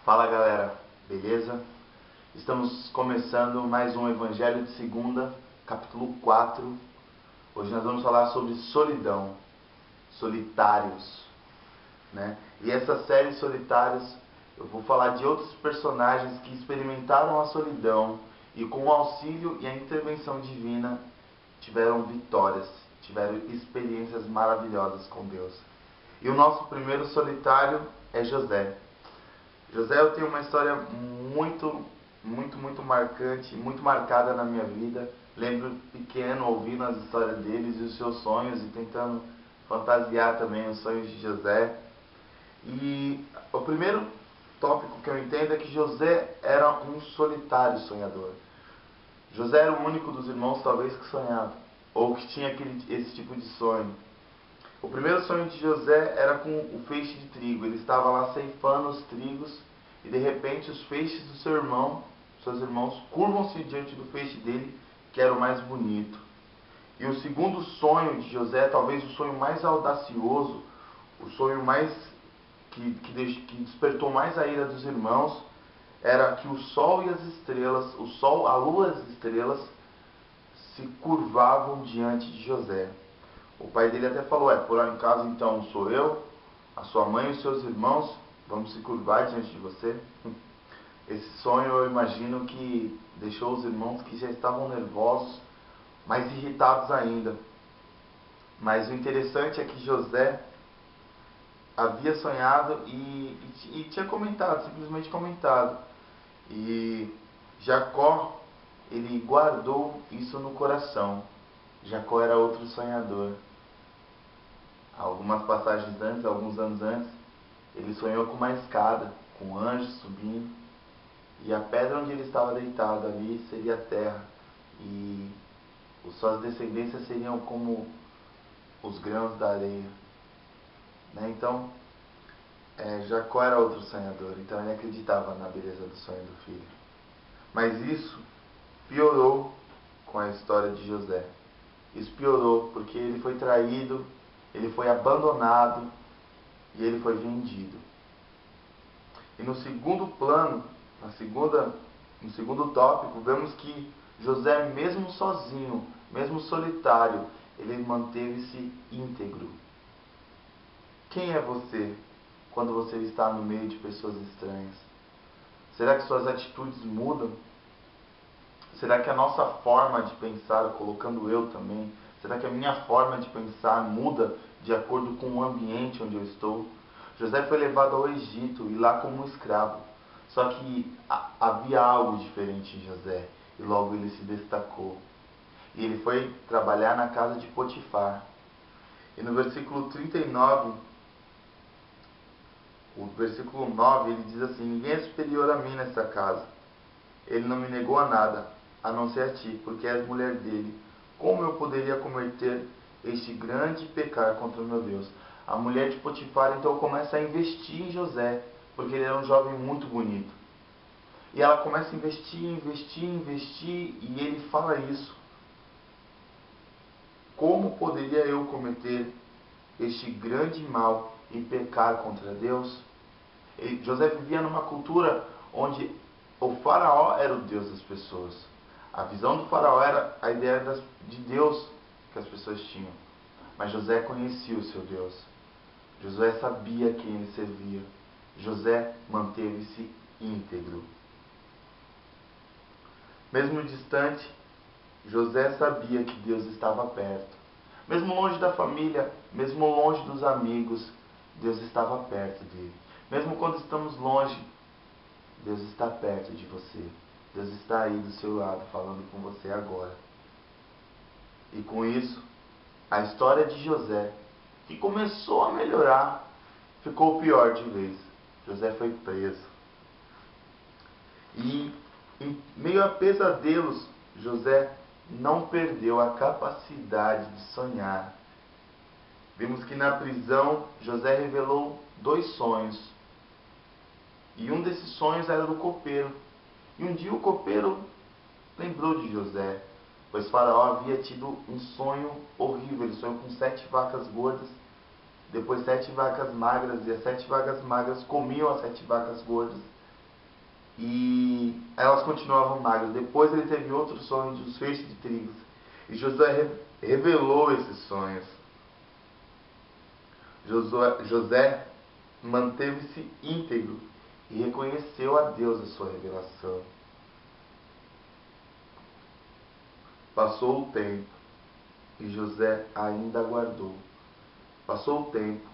Fala galera, beleza? Estamos começando mais um Evangelho de Segunda, capítulo 4. Hoje nós vamos falar sobre solidão, solitários, né? E essa série Solitários, eu vou falar de outros personagens que experimentaram a solidão e com o auxílio e a intervenção divina tiveram vitórias, tiveram experiências maravilhosas com Deus. E o nosso primeiro solitário é José. José, eu tenho uma história muito marcante, muito marcada na minha vida. Lembro pequeno ouvindo as histórias deles e os seus sonhos e tentando fantasiar também os sonhos de José. E o primeiro tópico que eu entendo é que José era um solitário sonhador. José era o único dos irmãos talvez que sonhava, ou que tinha esse tipo de sonho. O primeiro sonho de José era com o feixe de trigo. Ele estava lá ceifando os trigos e de repente os feixes do seus irmãos, curvam-se diante do feixe dele, que era o mais bonito. E o segundo sonho de José, talvez o sonho mais audacioso, o sonho mais que despertou mais a ira dos irmãos, era que o sol e as estrelas, o sol, a lua e as estrelas se curvavam diante de José. O pai dele até falou, por acaso então sou eu, a sua mãe e os seus irmãos vão se curvar diante de você? Esse sonho eu imagino que deixou os irmãos que já estavam nervosos, mais irritados ainda. Mas o interessante é que José havia sonhado e tinha comentado, simplesmente comentado. E Jacó, ele guardou isso no coração. Jacó era outro sonhador. Algumas passagens antes, alguns anos antes, ele sonhou com uma escada, com anjos subindo, e a pedra onde ele estava deitado ali seria a terra, e suas descendências seriam como os grãos da areia, né? Então, Jacó era outro sonhador, então ele acreditava na beleza do sonho do filho. Mas isso piorou com a história de José. Isso piorou porque ele foi traído, ele foi abandonado e ele foi vendido. E no segundo plano, no segundo tópico, vemos que José, mesmo sozinho, mesmo solitário, ele manteve-se íntegro. Quem é você quando você está no meio de pessoas estranhas? Será que suas atitudes mudam? Será que a nossa forma de pensar, colocando eu também, será que a minha forma de pensar muda de acordo com o ambiente onde eu estou? José foi levado ao Egito e lá como escravo. Só que havia algo diferente em José e logo ele se destacou. E ele foi trabalhar na casa de Potifar. E no versículo 39, o versículo 9, ele diz assim: ninguém é superior a mim nessa casa. Ele não me negou a nada, a não ser a ti, porque és mulher dele. Como eu poderia cometer este grande pecar contra o meu Deus? A mulher de Potifar então começa a investir em José, porque ele era um jovem muito bonito. E ela começa a investir, e ele fala isso. Como poderia eu cometer este grande mal e pecar contra Deus? José vivia numa cultura onde o faraó era o Deus das pessoas. A visão do faraó era a ideia de Deus que as pessoas tinham. Mas José conhecia o seu Deus. José sabia quem ele servia. José manteve-se íntegro. Mesmo distante, José sabia que Deus estava perto. Mesmo longe da família, mesmo longe dos amigos, Deus estava perto dele. Mesmo quando estamos longe, Deus está perto de você. Deus está aí do seu lado, falando com você agora. E com isso, a história de José, que começou a melhorar, ficou pior de vez. José foi preso. E em meio a pesadelos, José não perdeu a capacidade de sonhar. Vimos que na prisão, José revelou 2 sonhos. E um desses sonhos era do copeiro. E um dia o copeiro lembrou de José, pois Faraó havia tido um sonho horrível. Ele sonhou com 7 vacas gordas, depois 7 vacas magras, e as 7 vacas magras comiam as 7 vacas gordas. e elas continuavam magras. Depois ele teve outro sonho de os feixes de trigo. E Josué revelou esses sonhos. José manteve-se íntegro e reconheceu a Deus a sua revelação. Passou o tempo e José ainda aguardou. Passou o tempo.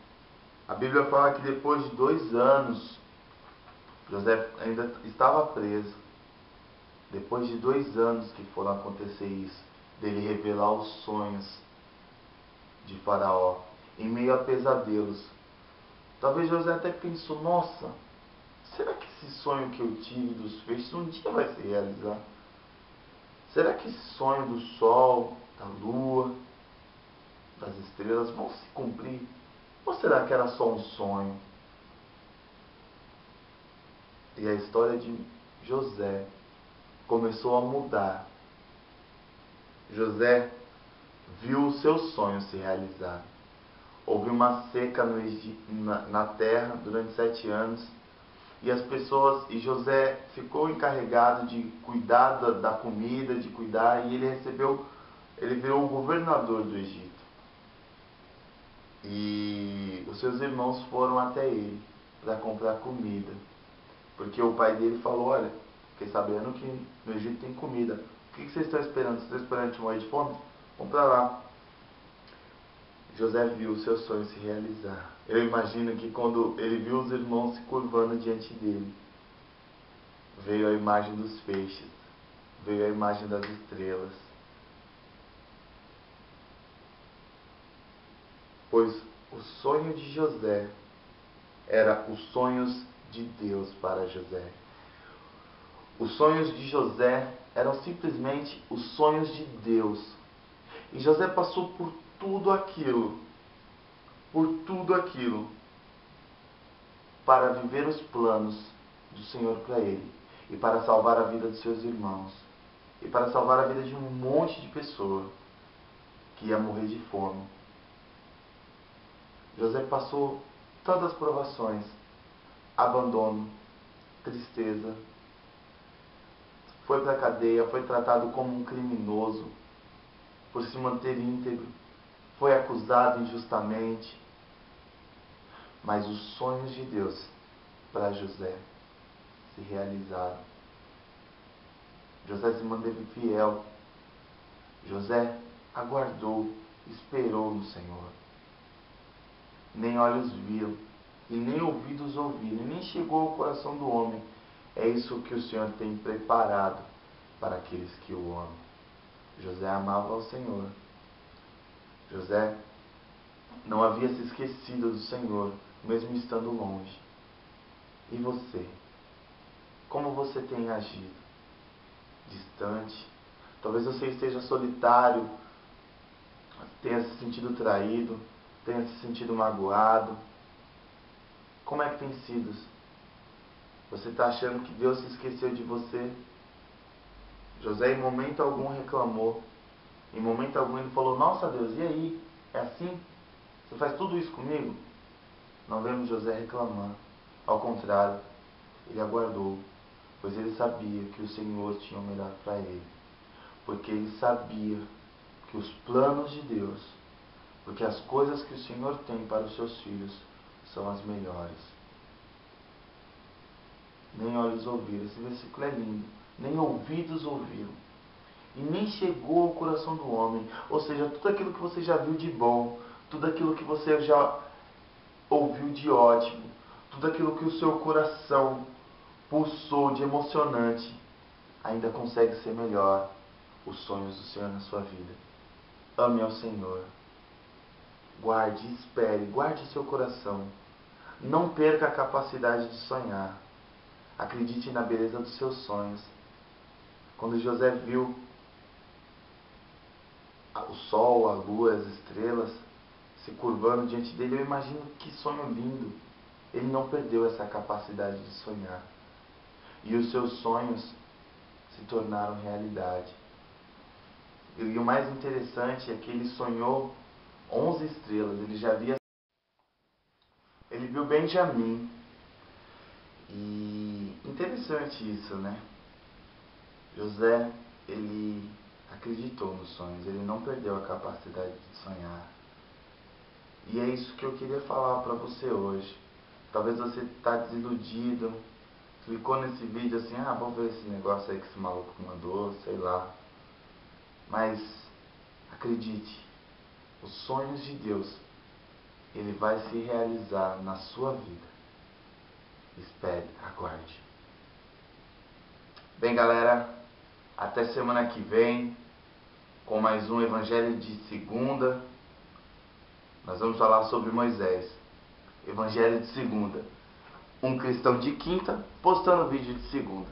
A Bíblia fala que depois de 2 anos, José ainda estava preso. Depois de 2 anos que foram acontecer isso, dele revelar os sonhos de Faraó, em meio a pesadelos. Talvez José até pensou, nossa, será que esse sonho que eu tive dos feixes um dia vai se realizar? Será que esse sonho do sol, da lua, das estrelas vão se cumprir? Ou será que era só um sonho? E a história de José começou a mudar. José viu os seus sonhos se realizar. Houve uma seca na terra durante 7 anos. E as pessoas, e José ficou encarregado de cuidar da comida, de cuidar, e ele virou o governador do Egito. E os seus irmãos foram até ele para comprar comida. Porque o pai dele falou, olha, fiquei sabendo que no Egito tem comida. O que vocês estão esperando? Vocês estão esperando a gente morrer de fome? Vamos para lá. José viu o seu sonho se realizar. Eu imagino que quando ele viu os irmãos se curvando diante dele, veio a imagem dos feixes, veio a imagem das estrelas. Pois o sonho de José era os sonhos de Deus para José. Os sonhos de José eram simplesmente os sonhos de Deus. E José passou por tudo aquilo, para viver os planos do Senhor para ele, e para salvar a vida dos seus irmãos, e para salvar a vida de um monte de pessoa que ia morrer de fome. José passou tantas provações, abandono, tristeza, foi para a cadeia, foi tratado como um criminoso por se manter íntegro, foi acusado injustamente. Mas os sonhos de Deus para José se realizaram. José se manteve fiel. José aguardou, esperou no Senhor. Nem olhos viram, e nem ouvidos ouviram, e nem chegou ao coração do homem. É isso que o Senhor tem preparado para aqueles que o amam. José amava ao Senhor. José não havia se esquecido do Senhor, mesmo estando longe. E você? Como você tem agido? Distante? Talvez você esteja solitário, tenha se sentido traído, tenha se sentido magoado. Como é que tem sido? Você está achando que Deus se esqueceu de você? José em momento algum reclamou. Em momento algum ele falou, nossa Deus, e aí? É assim? Você faz tudo isso comigo? Não vemos José reclamar. Ao contrário, ele aguardou, pois ele sabia que o Senhor tinha o melhor para ele. Porque ele sabia que os planos de Deus, porque as coisas que o Senhor tem para os seus filhos são as melhores. Nem olhos ouviram, esse versículo é lindo. Nem ouvidos ouviram. E nem chegou ao coração do homem. Ou seja, tudo aquilo que você já viu de bom, tudo aquilo que você já ouviu de ótimo, tudo aquilo que o seu coração pulsou de emocionante, ainda consegue ser melhor. Os sonhos do Senhor na sua vida. Ame ao Senhor. Guarde, espere, guarde seu coração. Não perca a capacidade de sonhar. Acredite na beleza dos seus sonhos. Quando José viu o sol, a lua, as estrelas se curvando diante dele, eu imagino que sonho lindo. Ele não perdeu essa capacidade de sonhar. E os seus sonhos se tornaram realidade. E o mais interessante é que ele sonhou 11 estrelas. Ele viu Benjamim. E interessante isso, né? José, ele acreditou nos sonhos, ele não perdeu a capacidade de sonhar. E é isso que eu queria falar para você hoje. Talvez você está desiludido, clicou nesse vídeo assim, vou ver esse negócio aí que esse maluco mandou, sei lá. Mas acredite, os sonhos de Deus, ele vai se realizar na sua vida. Espere, aguarde. Bem, galera, até semana que vem com mais um Evangelho de Segunda. Nós vamos falar sobre Moisés. Evangelho de Segunda. Um cristão de quinta postando vídeo de segunda.